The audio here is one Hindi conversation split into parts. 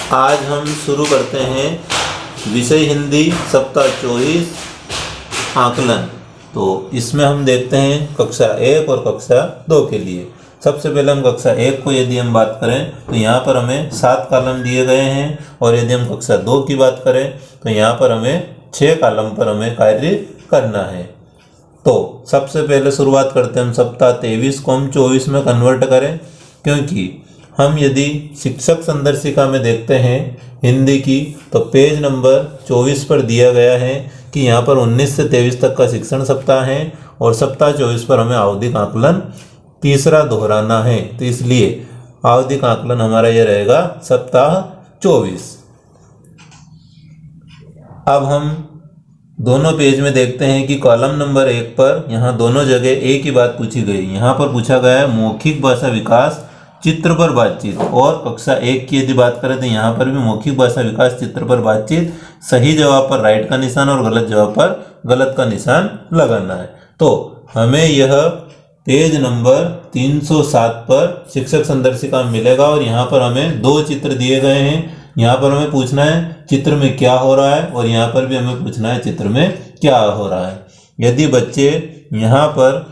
आज हम शुरू करते हैं विषय हिंदी सप्ताह 24 आकलन। तो इसमें हम देखते हैं कक्षा 1 और कक्षा 2 के लिए। सबसे पहले हम कक्षा 1 को यदि हम बात करें तो यहाँ पर हमें 7 कॉलम दिए गए हैं, और यदि हम कक्षा 2 की बात करें तो यहाँ पर हमें 6 कॉलम पर हमें कार्य करना है। तो सबसे पहले शुरुआत करते हैं हम सप्ताह 23 को हम 24 में कन्वर्ट करें, क्योंकि हम यदि शिक्षक संदर्शिका में देखते हैं हिंदी की तो पेज नंबर 24 पर दिया गया है कि यहाँ पर 19 से 23 तक का शिक्षण सप्ताह है, और सप्ताह 24 पर हमें आवधिक आकलन तीसरा दोहराना है। तो इसलिए आवधिक आकलन हमारा ये रहेगा सप्ताह 24। अब हम दोनों पेज में देखते हैं कि कॉलम नंबर 1 पर यहाँ दोनों जगह एक ही बात पूछी गई। यहाँ पर पूछा गया है मौखिक भाषा विकास चित्र पर बातचीत, और कक्षा 1 की यदि बात करें तो यहाँ पर भी मौखिक भाषा विकास चित्र पर बातचीत, सही जवाब पर राइट का निशान और गलत जवाब पर गलत का निशान लगाना है। तो हमें यह पेज नंबर 307 पर शिक्षक संदर्शिका में मिलेगा, और यहाँ पर हमें 2 चित्र दिए गए हैं। यहाँ पर हमें पूछना है चित्र में क्या हो रहा है, और यहाँ पर भी हमें पूछना है चित्र में क्या हो रहा है। यदि बच्चे यहाँ पर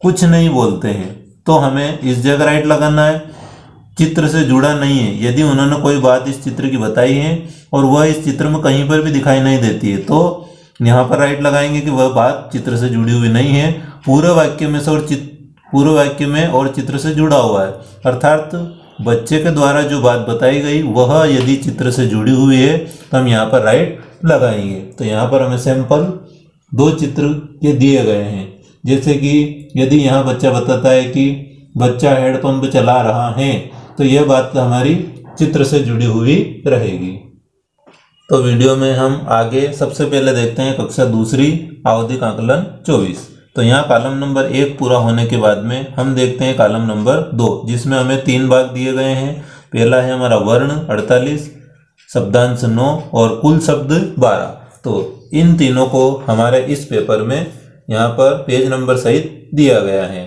कुछ नहीं बोलते हैं तो हमें इस जगह राइट लगाना है। चित्र से जुड़ा नहीं है, यदि उन्होंने कोई बात इस चित्र की बताई है और वह इस चित्र में कहीं पर भी दिखाई नहीं देती है तो यहाँ पर राइट लगाएंगे कि वह बात चित्र से जुड़ी हुई नहीं है। पूरे वाक्य में से पूरे वाक्य में और चित्र से जुड़ा हुआ है, अर्थात बच्चे के द्वारा जो बात बताई गई वह यदि चित्र से जुड़ी हुई है तो हम यहाँ पर राइट लगाएंगे। तो यहाँ पर हमें सैंपल 2 चित्र के दिए गए हैं, जैसे कि यदि यहाँ बच्चा बताता है कि बच्चा हैंडपंप चला रहा है तो यह बात हमारी चित्र से जुड़ी हुई रहेगी। तो वीडियो में हम आगे सबसे पहले देखते हैं कक्षा 2 आवधिक आकलन 24। तो यहाँ कॉलम नंबर 1 पूरा होने के बाद में हम देखते हैं कॉलम नंबर 2, जिसमें हमें 3 भाग दिए गए हैं। पहला है हमारा वर्ण 48, शब्दांश 9 और कुल शब्द 12। तो इन तीनों को हमारे इस पेपर में यहाँ पर पेज नंबर सहित दिया गया है।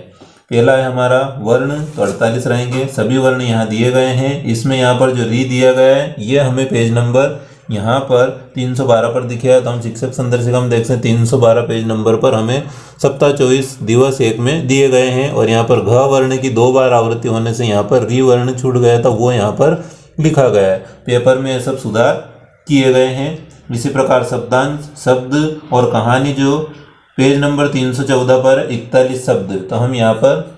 पहला है हमारा वर्ण, तो 48 रहेंगे। सभी वर्ण यहाँ दिए गए हैं। इसमें यहाँ पर जो री दिया गया है ये हमें पेज नंबर यहाँ पर 312 पर दिखेगा। तो हम शिक्षक संदर्शिका में देख सकते हैं 312 पेज नंबर पर हमें सप्ताह 24 दिवस 1 में दिए गए हैं, और यहाँ पर घ वर्ण की 2 बार आवृत्ति होने से यहाँ पर री वर्ण छूट गया था, वो यहाँ पर लिखा गया है। पेपर में ये सब सुधार किए गए हैं। इसी प्रकार शब्दांश, शब्द और कहानी जो पेज नंबर 314 पर 41 शब्द, तो हम यहाँ पर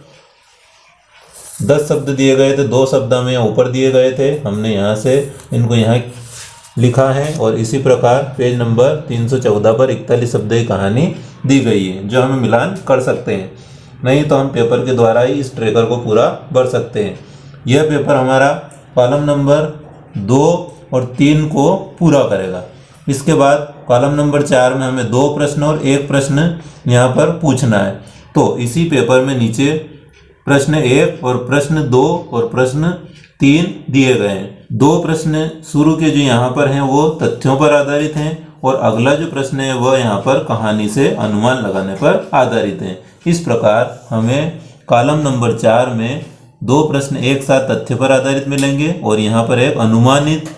10 शब्द दिए गए थे, 2 शब्द हमें ऊपर दिए गए थे, हमने यहाँ से इनको यहाँ लिखा है। और इसी प्रकार पेज नंबर 314 पर 41 शब्द की कहानी दी गई है, जो हमें मिलान कर सकते हैं। नहीं तो हम पेपर के द्वारा ही इस ट्रेकर को पूरा भर सकते हैं। यह पेपर हमारा कॉलम नंबर 2 और 3 को पूरा करेगा। इसके बाद कॉलम नंबर 4 में हमें 2 प्रश्न और 1 प्रश्न यहाँ पर पूछना है। तो इसी पेपर में नीचे प्रश्न 1 और प्रश्न 2 और प्रश्न 3 दिए गए हैं। 2 प्रश्न शुरू के जो यहाँ पर हैं वो तथ्यों पर आधारित हैं, और अगला जो प्रश्न है वह यहाँ पर कहानी से अनुमान लगाने पर आधारित है। इस प्रकार हमें कॉलम नंबर 4 में 2 प्रश्न एक साथ तथ्य पर आधारित मिलेंगे, और यहाँ पर एक अनुमानित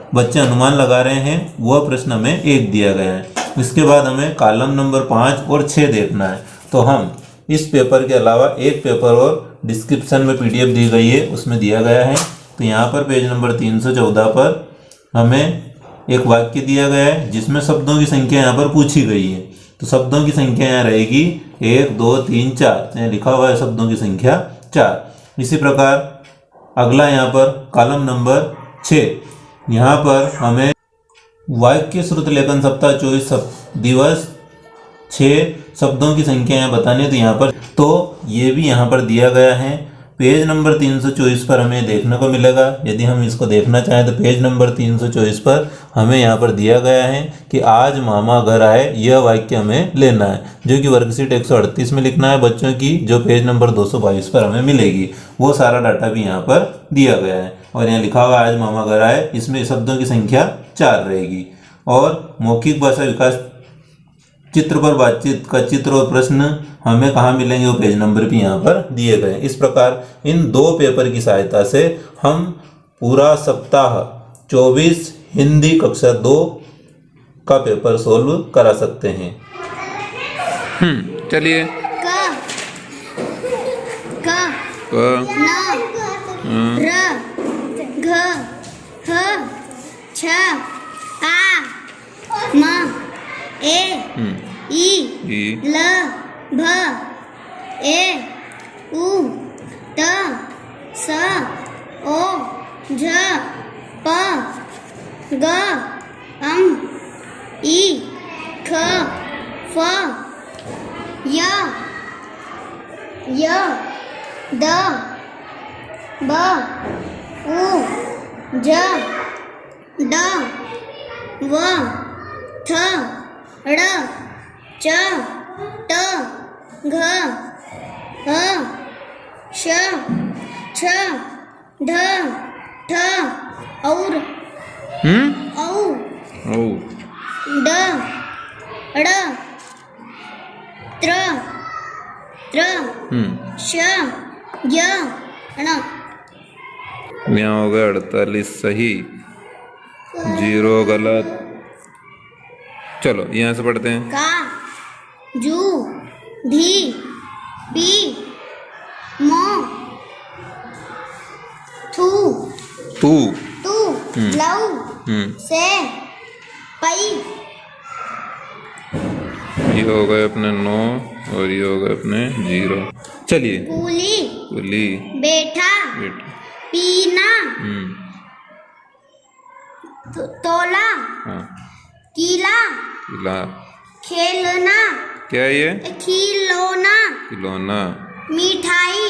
बच्चे अनुमान लगा रहे हैं, वह प्रश्न हमें 1 दिया गया है। इसके बाद हमें कॉलम नंबर 5 और 6 देखना है। तो हम इस पेपर के अलावा एक पेपर और डिस्क्रिप्शन में PDF दी गई है, उसमें दिया गया है। तो यहाँ पर पेज नंबर 314 पर हमें एक वाक्य दिया गया है जिसमें शब्दों की संख्या यहाँ पर पूछी गई है। तो शब्दों की संख्या यहाँ रहेगी 1 2 3 4, यहाँ लिखा हुआ है शब्दों की संख्या 4। इसी प्रकार अगला यहाँ पर कॉलम नंबर 6, यहाँ पर हमें वाक्य श्रुत लेखन सप्ताह 24 दिवस 6 शब्दों की संख्या यहाँ बतानी है। तो यहाँ पर तो ये भी यहाँ पर दिया गया है। पेज नंबर 324 पर हमें देखने को मिलेगा। यदि हम इसको देखना चाहें तो पेज नंबर 324 पर हमें यहाँ पर दिया गया है कि आज मामा घर आए, यह वाक्य हमें लेना है, जो कि वर्कशीट 138 में लिखना है बच्चों की, जो पेज नंबर 222 पर हमें मिलेगी। वो सारा डाटा भी यहाँ पर दिया गया है, और यहाँ लिखा हुआ आज मामा घर आए, इसमें शब्दों की संख्या 4 रहेगी। और मौखिक भाषा विकास चित्र पर बातचीत का चित्र और प्रश्न हमें कहाँ मिलेंगे, वो पेज नंबर भी यहाँ पर दिए गए। इस प्रकार इन 2 पेपर की सहायता से हम पूरा सप्ताह 24 हिंदी कक्षा 2 का पेपर सोल्व करा सकते हैं। चलिए। क न र घ ह छ आ म ए ई ल भ ए उ त स ओ झ प ग ई ख फ य द ब उ ज ड व थ ड़ च ट घ ह श छ ढ ठ और औ ड ड़ त्र श य ण। यहाँ हो गया 48 सही, 0 गलत। चलो यहाँ से पढ़ते हैं। का जू धी पी मो थू तू लव से पई। ये हो गए अपने 9 और ये हो गए अपने 0। चलिए। कुली बैठा पीना तोला कीला खेलना। क्या है ये? खिलौना मिठाई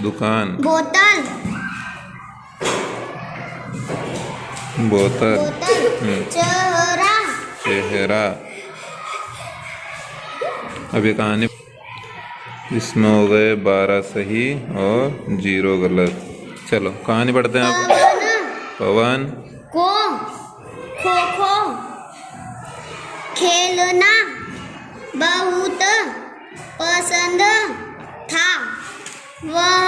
दुकान बोतल चेहरा। अभी कहानी इसमें हो गए 12 सही और 0 गलत। चलो कहानी पढ़ते हैं आप। पवन को खो खो खेलना बहुत पसंद था। वह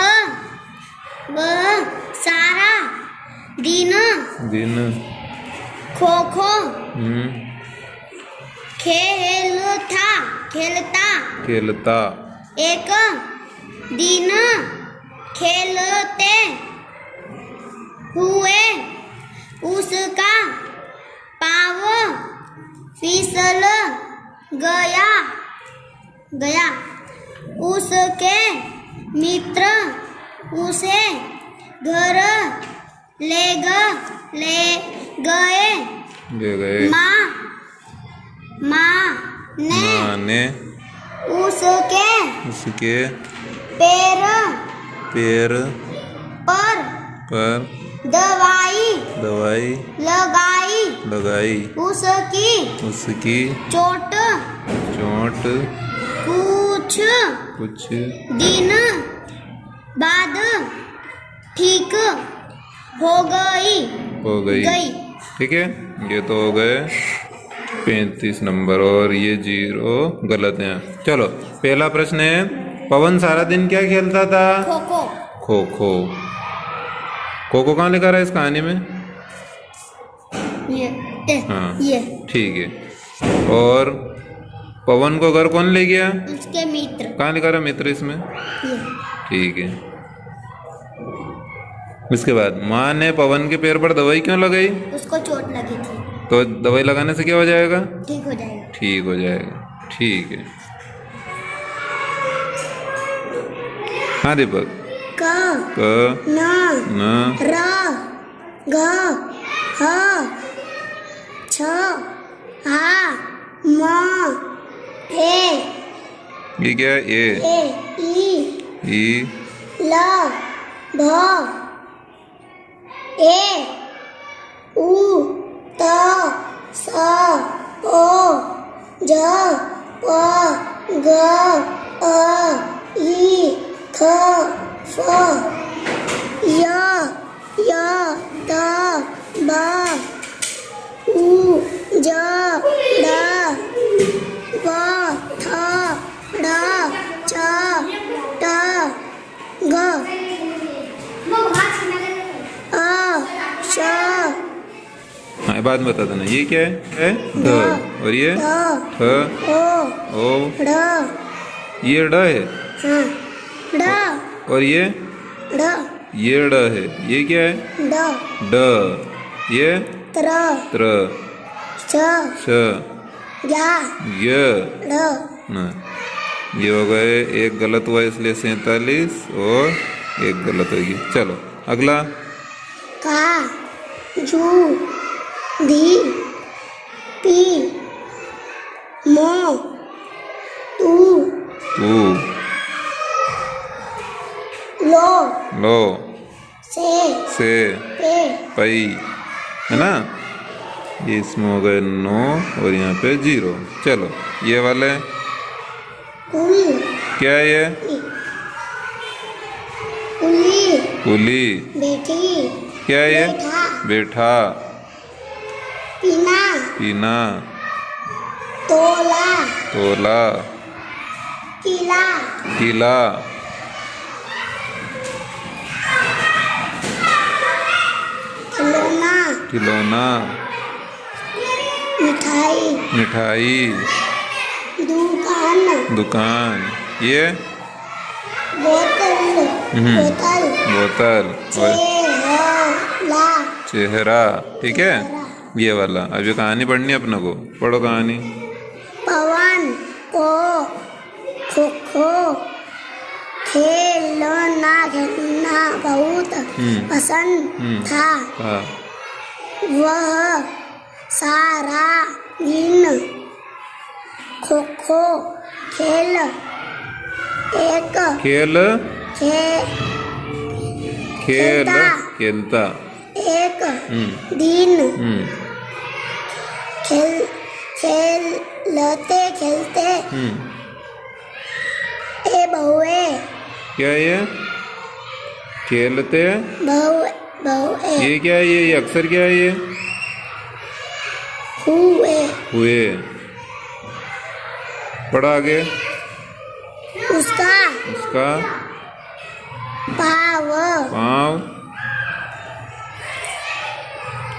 सारा दिन खो खो खेलता। एक दिन खेलते हुए उसका पाँव फिसल गया। उसके मित्र उसे घर ले गए। माँ ने उसके पैर पर दवाई लगाई। उसकी चोट कुछ दिन बाद ठीक हो गई। ठीक है, ये तो हो गए 35 नंबर और ये 0 गलत हैं। चलो पहला प्रश्न है, पवन सारा दिन क्या खेलता था? खो खो कहाँ लिखा रहा है इस कहानी में? हाँ ठीक है। और पवन को घर कौन ले गया? उसके मित्र। कहाँ लिखा रहा मित्र इसमें? ठीक है। इसके बाद माँ ने पवन के पैर पर दवाई क्यों लगाई? उसको चोट लगी थी। तो दवाई लगाने से क्या हो जाएगा? ठीक हो जाएगा। ठीक है। हाँ दीपक। क न र घ ह छ आ म ए। ये क्या है? ई ल भ ए उ त स ओ ज प ग ई ख फ य द ब उ ज ड व थ ड़ च है, बाद में बता देना। ये क्या है? ध। और ये ठ, ओ ओ, ड ये ड है। हाँ ड और ये ड ड है। ये क्या है? ड ड। ये त्र त्र, च श, या य, ड न। ये हो गए, एक गलत हुआ इसलिए 47 और एक गलत होगी। चलो अगला। का जू धी पी मो तू तू, लो लो, से, पे पई, है ना। ये इसमें हो गए 9 और यहाँ पे 0। चलो ये वाले कुल क्या है? ये कुली कुली। बेटी क्या है? ये बैठा बैठा, पीना पीना, तोला तोला, किला किला, खिलौना खिलौना, मिठाई मिठाई, दुकान दुकान। ये बोतल बोतल बोतल और चेहरा चेहरा। ठीक है, ये वाला। अभी कहानी पढ़नी है अपने को, पढ़ो कहानी। पवन को खो खो खेलना बहुत पसंद था। हाँ, वह सारा दिन खो खो खेल एक खेल, खे- खेल, खेलता। खेलता। एक दिन हम्म, खेलते खेलते हम्म। ए बहुए क्या है ये? खेलते। बहुए ये क्या है? ये अक्षर क्या है? ये हुए हुए। पढ़ा आगे। उसका उसका पाव पाँव।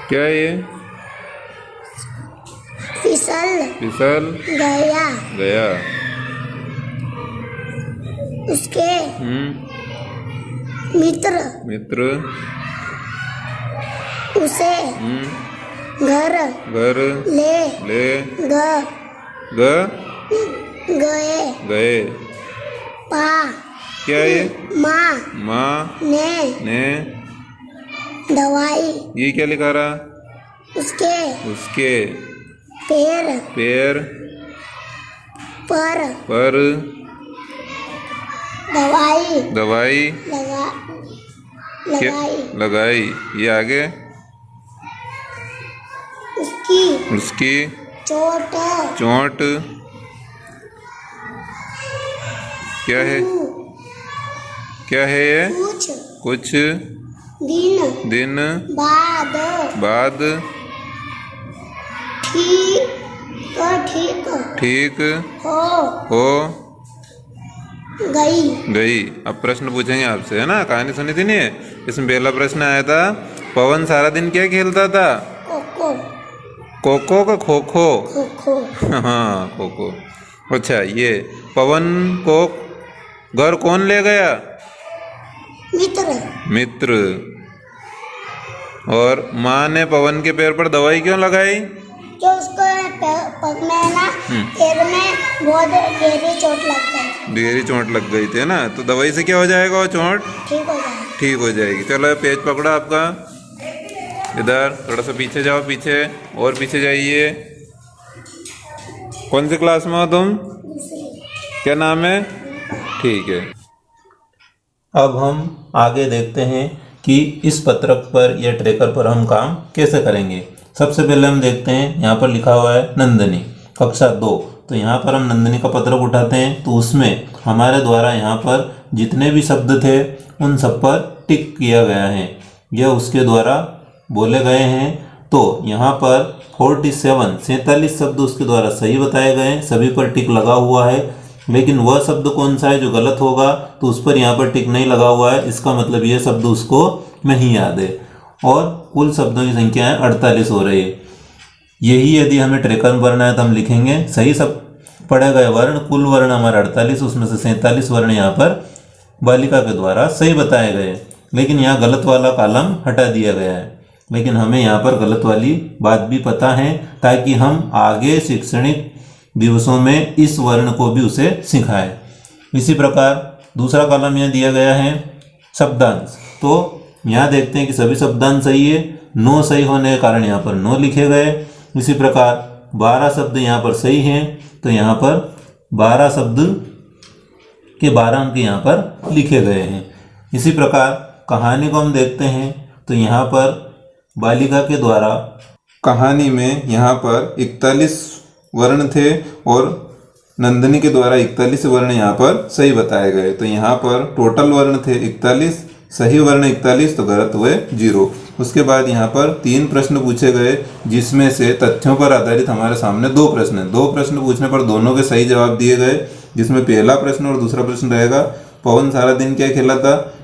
क्या है ये? फिसल फिसल गया। गया। उसके मित्र मित्र उसे घर घर ले ले ग गए। गए। पा क्या है ये? माँ माँ ने ने। दवाई ये क्या लिखा रहा? उसके उसके पैर पैर पर दवाई लगाई। लगाई। ये आगे उसकी चोट चोट। क्या है? क्या है ये? कुछ दिन बाद ठीक हो गई। अब प्रश्न पूछेंगे आपसे, है ना। कहानी सुनी थी नहीं? इसमें पहला प्रश्न आया था, पवन सारा दिन क्या खेलता था? कोको का खो खो। हाँ, खो खो। अच्छा, ये पवन को घर कौन ले गया? मित्र। और माँ ने पवन के पैर पर दवाई क्यों लगाई? जो उसको पग में ना पैर में बहुत गहरी चोट लग गई। गहरी चोट लग गई थी ना, तो दवाई से क्या हो जाएगा? वो चोट ठीक हो जाएगी। ठीक हो जाएगी। चलो पेज पकड़ा आपका, इधर थोड़ा सा पीछे जाओ, पीछे और पीछे जाइए। कौन सी क्लास में हो तुम? क्या नाम है? ठीक है। अब हम आगे देखते हैं कि इस पत्रक पर या ट्रैकर पर हम काम कैसे करेंगे। सबसे पहले हम देखते हैं, यहाँ पर लिखा हुआ है नंदनी कक्षा 2। तो यहाँ पर हम नंदनी का पत्रक उठाते हैं, तो उसमें हमारे द्वारा यहाँ पर जितने भी शब्द थे उन सब पर टिक किया गया है, यह उसके द्वारा बोले गए हैं। तो यहाँ पर 47 शब्द उसके द्वारा सही बताए गए हैं, सभी पर टिक लगा हुआ है। लेकिन वह शब्द कौन सा है जो गलत होगा, तो उस पर यहाँ पर टिक नहीं लगा हुआ है। इसका मतलब यह शब्द उसको नहीं याद है। और कुल शब्दों की संख्या है 48 हो रही है। यही यदि हमें ट्रेकर भरना है तो हम लिखेंगे सही सब पढ़े गए वर्ण, कुल वर्ण हमारे 48, उसमें से 47 वर्ण यहाँ पर बालिका के द्वारा सही बताए गए। लेकिन यहाँ गलत वाला कॉलम हटा दिया गया है। लेकिन हमें यहाँ पर गलत वाली बात भी पता है, ताकि हम आगे शैक्षणिक दिवसों में इस वर्ण को भी उसे सिखाएं। इसी प्रकार दूसरा कॉलम यहाँ दिया गया है शब्दांश। तो यहाँ देखते हैं कि सभी शब्दांश सही है, 9 सही होने के कारण यहाँ पर 9 लिखे गए। इसी प्रकार 12 शब्द यहाँ पर सही हैं, तो यहाँ पर 12 शब्द के 12 अंक यहाँ पर लिखे गए हैं। इसी प्रकार कहानी को हम देखते हैं, तो यहाँ पर बालिका के द्वारा कहानी में यहाँ पर 41 वर्ण थे और नंदिनी के द्वारा 41 वर्ण यहाँ पर सही बताए गए। तो यहाँ पर टोटल वर्ण थे 41, सही वर्ण 41, तो गलत हुए 0। उसके बाद यहाँ पर 3 प्रश्न पूछे गए, जिसमें से तथ्यों पर आधारित हमारे सामने 2 प्रश्न हैं। 2 प्रश्न पूछने पर दोनों के सही जवाब दिए गए, जिसमें पहला प्रश्न और दूसरा प्रश्न रहेगा पवन सारा दिन क्या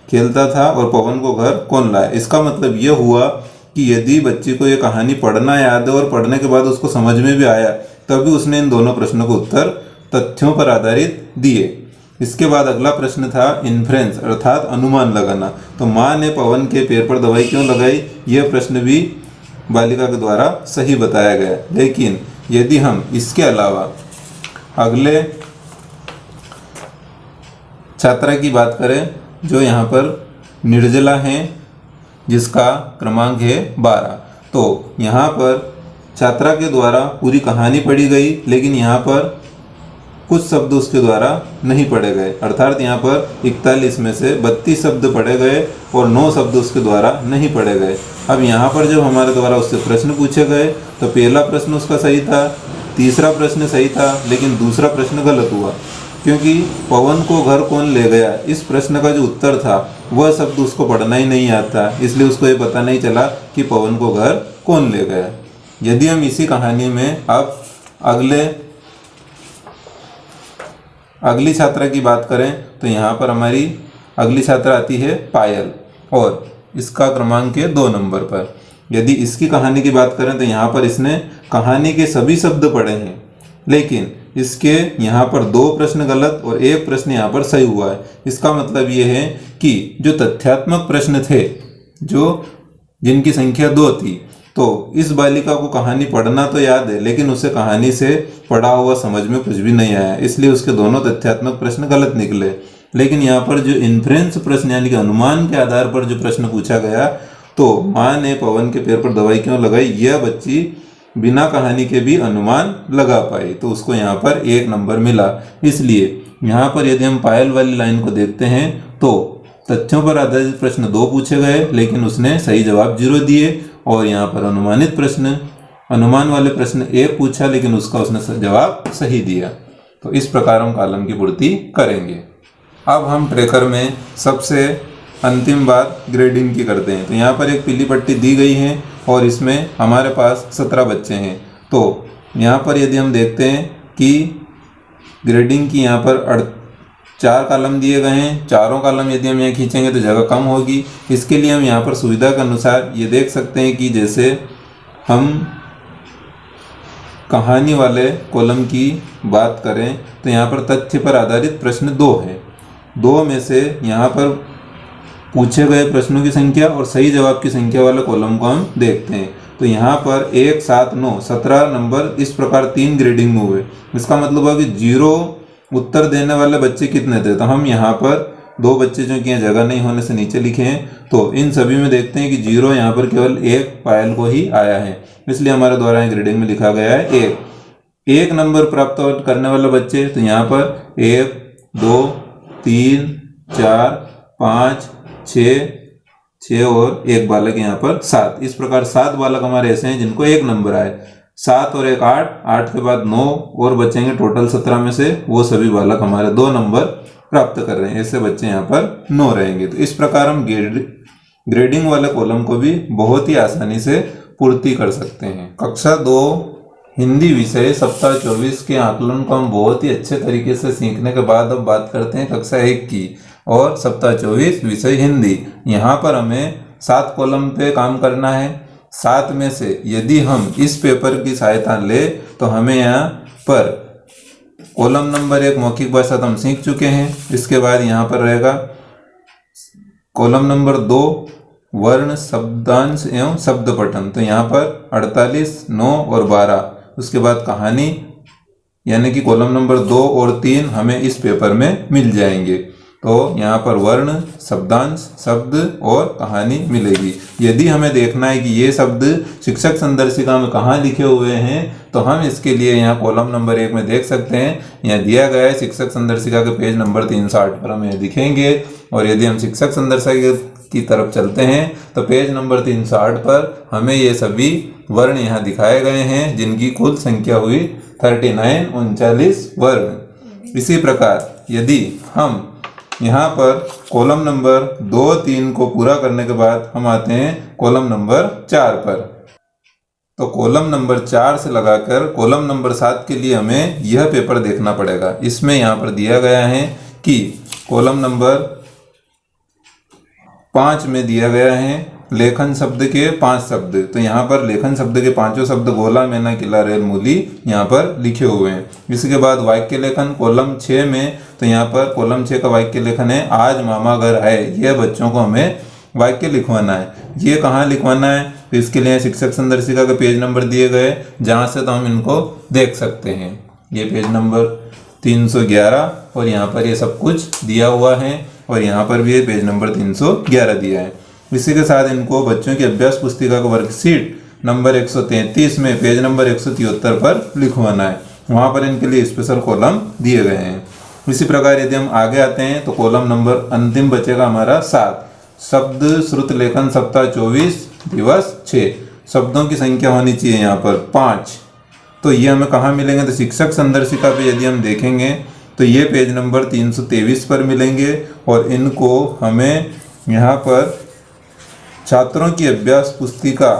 खेलता था और पवन को घर कौन लाया। इसका मतलब ये हुआ कि यदि बच्चे को ये कहानी पढ़ना याद है और पढ़ने के बाद उसको समझ में भी आया, तभी उसने इन दोनों प्रश्नों को उत्तर तथ्यों पर आधारित दिए। इसके बाद अगला प्रश्न था इन्फ्रेंस अर्थात अनुमान लगाना। तो माँ ने पवन के पैर पर दवाई क्यों लगाई, यह प्रश्न भी बालिका के द्वारा सही बताया गया। लेकिन यदि हम इसके अलावा अगले छात्रा की बात करें, जो यहाँ पर निर्जला हैं, जिसका क्रमांक है 12, तो यहाँ पर छात्रा के द्वारा पूरी कहानी पढ़ी गई, लेकिन यहाँ पर कुछ शब्द उसके द्वारा नहीं पढ़े गए। अर्थात यहाँ पर 41 में से 32 शब्द पढ़े गए और 9 शब्द उसके द्वारा नहीं पढ़े गए। अब यहाँ पर जब हमारे द्वारा उससे प्रश्न पूछे गए, तो पहला प्रश्न उसका सही था, तीसरा प्रश्न सही था, लेकिन दूसरा प्रश्न गलत हुआ, क्योंकि पवन को घर कौन ले गया, इस प्रश्न का जो उत्तर था वह शब्द उसको पढ़ना ही नहीं आता, इसलिए उसको ये पता नहीं चला कि पवन को घर कौन ले गया। यदि हम इसी कहानी में अब अगली छात्रा की बात करें, तो यहाँ पर हमारी अगली छात्रा आती है पायल, और इसका क्रमांक है 2 नंबर पर। यदि इसकी कहानी की बात करें, तो यहाँ पर इसने कहानी के सभी शब्द पढ़े हैं, लेकिन इसके यहाँ पर 2 प्रश्न गलत और 1 प्रश्न यहाँ पर सही हुआ है। इसका मतलब ये है कि जो तथ्यात्मक प्रश्न थे, जिनकी संख्या 2 थी, तो इस बालिका को कहानी पढ़ना तो याद है, लेकिन उसे कहानी से पढ़ा हुआ समझ में कुछ भी नहीं आया, इसलिए उसके दोनों तथ्यात्मक प्रश्न गलत निकले। लेकिन यहाँ पर जो इन्फ्रेंस प्रश्न यानी कि अनुमान के आधार पर जो प्रश्न पूछा गया, तो माँ ने पवन के पैर पर दवाई क्यों लगाई, यह बच्ची बिना कहानी के भी अनुमान लगा पाई, तो उसको यहाँ पर 1 नंबर मिला। इसलिए यहाँ पर यदि हम पायल वाली लाइन को देखते हैं, तो तथ्यों पर आधारित प्रश्न 2 पूछे गए, लेकिन उसने सही जवाब 0 दिए, और यहाँ पर अनुमान वाले प्रश्न 1 पूछा, लेकिन उसका उसने जवाब सही दिया। तो इस प्रकार हम कॉलम की पूर्ति करेंगे। अब हम ट्रेकर में सबसे अंतिम बात ग्रेडिंग की करते हैं। तो यहाँ पर एक पीली पट्टी दी गई है और इसमें हमारे पास 17 बच्चे हैं। तो यहाँ पर यदि हम देखते हैं कि ग्रेडिंग की यहाँ पर 4 कॉलम दिए गए हैं, चारों कॉलम यदि हम यहाँ खींचेंगे तो जगह कम होगी। इसके लिए हम यहाँ पर सुविधा के अनुसार ये देख सकते हैं कि जैसे हम कहानी वाले कॉलम की बात करें, तो यहाँ पर तथ्य पर आधारित प्रश्न 2 है। 2 में से यहाँ पर पूछे गए प्रश्नों की संख्या और सही जवाब की संख्या वाले कॉलम को हम देखते हैं। तो यहाँ पर 1, 7, 9, 17 नंबर इस प्रकार 3 ग्रेडिंग में हुए। इसका मतलब हुआ कि 0 उत्तर देने वाले बच्चे कितने थे, तो हम यहाँ पर 2 बच्चे जो कि यहाँ जगह नहीं होने से नीचे लिखे हैं। तो इन सभी में देखते हैं कि 0 यहाँ पर केवल 1 पायल को ही आया है, इसलिए हमारे द्वारा यहाँ ग्रेडिंग में लिखा गया है 1 नंबर प्राप्त करने वाले बच्चे। तो यहाँ पर 1, 2, 3, 4, 5, 6 और 1 बालक यहाँ पर 7। इस प्रकार 7 बालक हमारे ऐसे हैं जिनको 1 नंबर आए। 7 और 1 8 के बाद 9 और बचेंगे टोटल 17 में से, वो सभी बालक हमारे 2 नंबर प्राप्त कर रहे हैं। ऐसे बच्चे यहाँ पर 9 रहेंगे। तो इस प्रकार हम ग्रेडिंग वाले कॉलम को भी बहुत ही आसानी से पूर्ति कर सकते हैं। कक्षा 2 हिंदी विषय सप्ताह 24 के आकलन को हम बहुत ही अच्छे तरीके से सीखने के बाद अब बात करते हैं कक्षा 1 की, और सप्ताह 24 विषय हिंदी। यहाँ पर हमें 7 कॉलम पे काम करना है। सात में से यदि हम इस पेपर की सहायता ले तो हमें यहाँ पर कॉलम नंबर 1 मौखिक भाषा तो हम सीख चुके हैं। इसके बाद यहाँ पर रहेगा कॉलम नंबर 2 वर्ण शब्दांश एवं शब्द पठन। तो यहाँ पर 48, 9 और 12। उसके बाद कहानी, यानी कि कॉलम नंबर 2 और 3 हमें इस पेपर में मिल जाएंगे। तो यहाँ पर वर्ण, शब्दांश, शब्द और कहानी मिलेगी। यदि हमें देखना है कि ये शब्द शिक्षक संदर्शिका में कहाँ लिखे हुए हैं तो हम इसके लिए यहाँ कॉलम नंबर 1 में देख सकते हैं। यहाँ दिया गया है शिक्षक संदर्शिका के पेज नंबर 308 पर हमें दिखेंगे। और यदि हम शिक्षक संदर्शिका की तरफ चलते हैं तो पेज नंबर 308 पर हमें ये सभी वर्ण यहाँ दिखाए गए हैं, जिनकी कुल संख्या हुई 39 वर्ण। इसी प्रकार यदि हम यहाँ पर कॉलम नंबर 2, 3 को पूरा करने के बाद हम आते हैं कॉलम नंबर 4 पर। तो कॉलम नंबर 4 से लगाकर कॉलम नंबर 7 के लिए हमें यह पेपर देखना पड़ेगा। इसमें यहाँ पर दिया गया है कि कॉलम नंबर 5 में दिया गया है लेखन शब्द के 5 शब्द। तो यहाँ पर लेखन शब्द के 5 शब्द गोला, मैना, किला, रेल, मूली यहाँ पर लिखे हुए हैं। इसके बाद वाक्य लेखन कॉलम 6 में, तो यहाँ पर कॉलम 6 का वाक्य लेखन है आज मामा घर आए। यह बच्चों को हमें वाक्य लिखवाना है। ये कहाँ लिखवाना है तो इसके लिए शिक्षक संदर्शिका के पेज नंबर दिए गए, जहाँ से तो हम इनको देख सकते हैं। ये पेज नंबर 311 और यहाँ पर ये सब कुछ दिया हुआ है और यहाँ पर भी ये पेज नंबर 311 दिया है। इसी के साथ इनको बच्चों की अभ्यास पुस्तिका का वर्कशीट नंबर 133 में पेज नंबर 173 पर लिखवाना है। वहाँ पर इनके लिए स्पेशल कॉलम दिए गए हैं। इसी प्रकार यदि हम आगे आते हैं तो कॉलम नंबर अंतिम बचेगा हमारा 7, शब्द श्रुत लेखन सप्ताह 24 दिवस 6। शब्दों की संख्या होनी चाहिए यहाँ पर 5। तो ये हमें कहाँ मिलेंगे तो शिक्षक संदर्शिका पे यदि हम देखेंगे तो ये पेज नंबर 323 पर मिलेंगे। और इनको हमें यहाँ पर छात्रों की अभ्यास पुस्तिका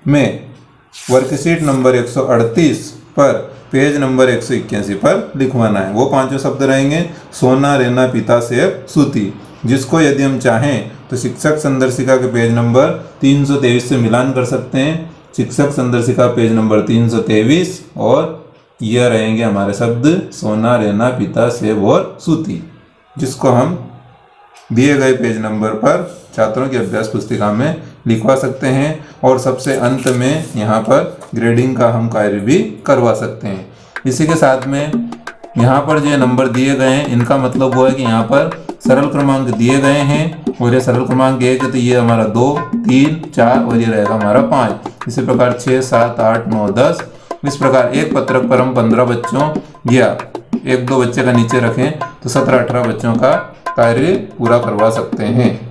में वर्कशीट नंबर 138 पर पेज नंबर 181 पर लिखवाना है। वो 5 शब्द रहेंगे सोना, रहना, पिता, सेब, सूती, जिसको यदि हम चाहें तो शिक्षक संदर्शिका के पेज नंबर 323 से मिलान कर सकते हैं। शिक्षक संदर्शिका पेज नंबर 323 और यह रहेंगे हमारे शब्द सोना, रहना, पिता, सेब और सूती, जिसको हम दिए गए पेज नंबर पर छात्रों की अभ्यास पुस्तिका में लिखवा सकते हैं। और सबसे अंत में यहाँ पर ग्रेडिंग का हम कार्य भी करवा सकते हैं। इसी के साथ में यहाँ पर जो नंबर दिए गए हैं इनका मतलब वो है कि यहाँ पर सरल क्रमांक दिए गए हैं और ये सरल क्रमांक 1 है तो ये हमारा 2, 3, 4 और ये रहेगा हमारा 5। इसी प्रकार 6, 7, 8, 9, 10। इस प्रकार एक पत्रक पर हम 15 बच्चों या 1-2 बच्चे का नीचे रखें तो 17-18 बच्चों का कार्य पूरा करवा सकते हैं।